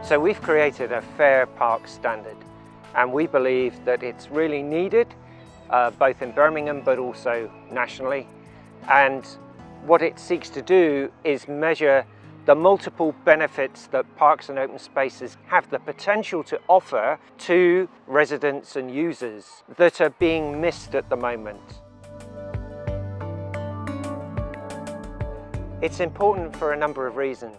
So we've created a fair park standard, and we believe that it's really needed, both in Birmingham but also nationally. And what it seeks to do is measure the multiple benefits that parks and open spaces have the potential to offer to residents and users that are being missed at the moment. It's important for a number of reasons.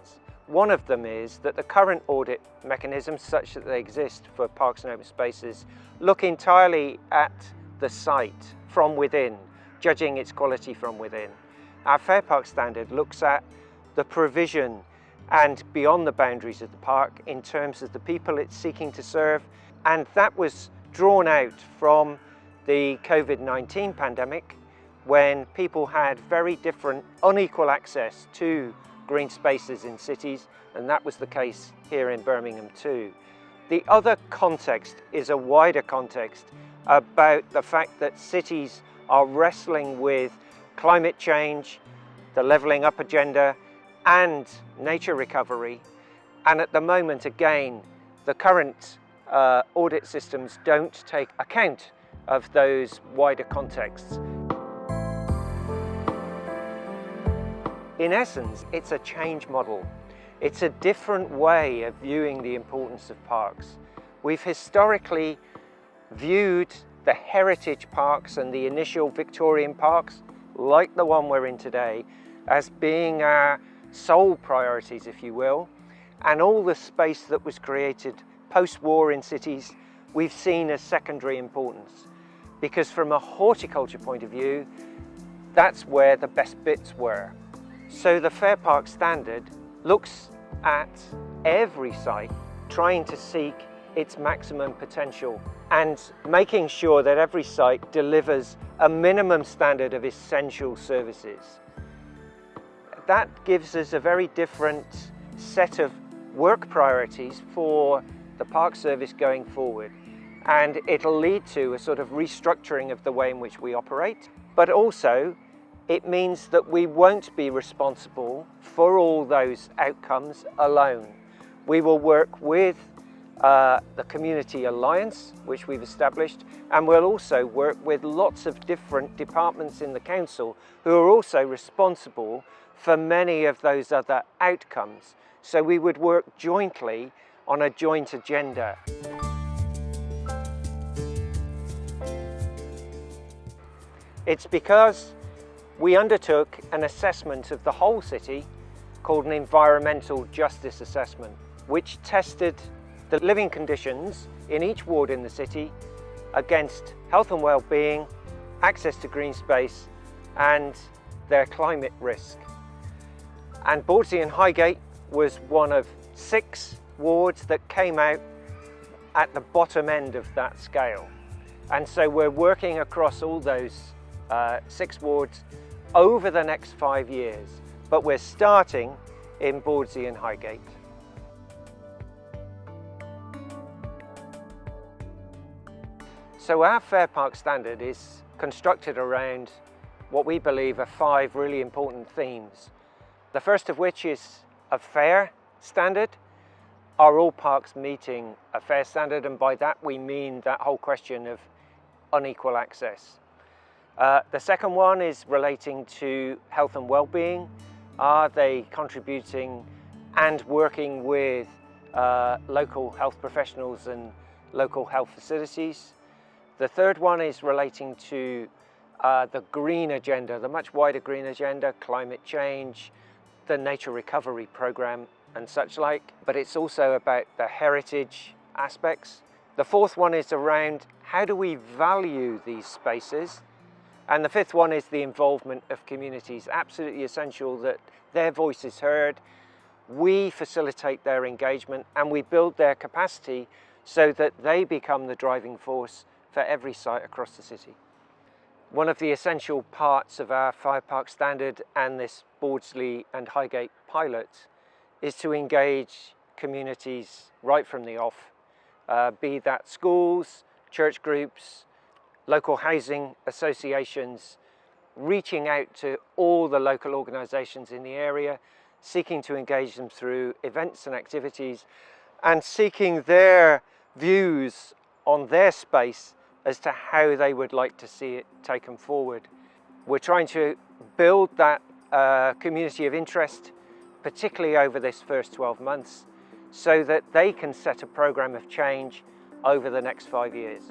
One of them is that the current audit mechanisms, such that they exist for parks and open spaces, look entirely at the site from within, judging its quality from within. Our Fair Park Standard looks at the provision and beyond the boundaries of the park in terms of the people it's seeking to serve, and that was drawn out from the COVID-19 pandemic, when people had very different, unequal access to green spaces in cities, and that was the case here in Birmingham too. The other context is a wider context about the fact that cities are wrestling with climate change, the levelling up agenda, and nature recovery. And at the moment, again, the current audit systems don't take account of those wider contexts. In essence, it's a change model. It's a different way of viewing the importance of parks. We've historically viewed the heritage parks and the initial Victorian parks, like the one we're in today, as being our sole priorities, if you will, and all the space that was created post-war in cities we've seen as secondary importance, because from a horticulture point of view, that's where the best bits were. So the Fair Park Standard looks at every site, trying to seek its maximum potential and making sure that every site delivers a minimum standard of essential services. That gives us a very different set of work priorities for the Park Service going forward, and it'll lead to a sort of restructuring of the way in which we operate, but also it means that we won't be responsible for all those outcomes alone. We will work with the Community Alliance, which we've established, and we'll also work with lots of different departments in the council who are also responsible for many of those other outcomes. So we would work jointly on a joint agenda. It's because we undertook an assessment of the whole city called an environmental justice assessment, which tested the living conditions in each ward in the city against health and well-being, access to green space, and their climate risk. And Bawdsey and Highgate was one of 6 wards that came out at the bottom end of that scale. And so we're working across all those 6 wards over the next 5 years, but we're starting in Bawdsey and Highgate. So our Fair Park Standard is constructed around what we believe are 5 really important themes. The first of which is a fair standard. Are all parks meeting a fair standard? And by that we mean that whole question of unequal access. The second one is relating to health and well-being. Are they contributing and working with local health professionals and local health facilities? The third one is relating to the green agenda, the much wider green agenda, climate change, the nature recovery program and such like, but it's also about the heritage aspects. The fourth one is around how do we value these spaces? And the fifth one is the involvement of communities. Absolutely essential that their voice is heard, we facilitate their engagement, and we build their capacity so that they become the driving force for every site across the city. One of the essential parts of our Fair Park Standard and this Bawdsey and Highgate pilot is to engage communities right from the off, be that schools, church groups, local housing associations, reaching out to all the local organisations in the area, seeking to engage them through events and activities, and seeking their views on their space as to how they would like to see it taken forward. We're trying to build that community of interest, particularly over this first 12 months, so that they can set a program of change over the next 5 years.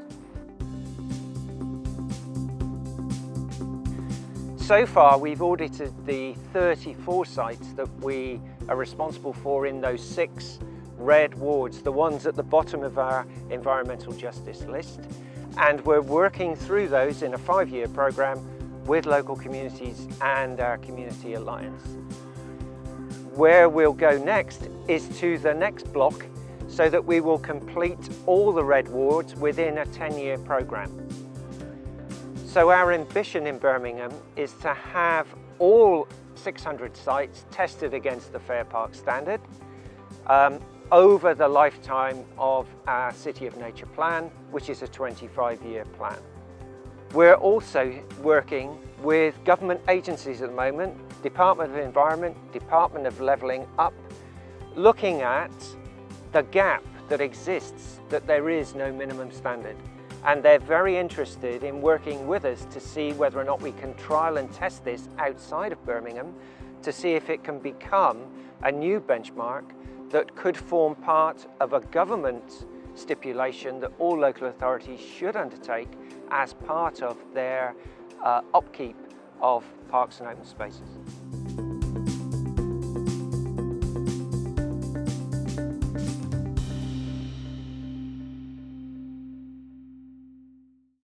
So far, we've audited the 34 sites that we are responsible for in those 6 red wards, the ones at the bottom of our environmental justice list. And we're working through those in a 5-year program with local communities and our community alliance. Where we'll go next is to the next block, so that we will complete all the red wards within a 10-year program. So our ambition in Birmingham is to have all 600 sites tested against the Fair Park standard over the lifetime of our City of Nature plan, which is a 25-year plan. We're also working with government agencies at the moment, Department of Environment, Department of Levelling Up, looking at the gap that exists, that there is no minimum standard. And they're very interested in working with us to see whether or not we can trial and test this outside of Birmingham to see if it can become a new benchmark that could form part of a government stipulation that all local authorities should undertake as part of their upkeep of parks and open spaces.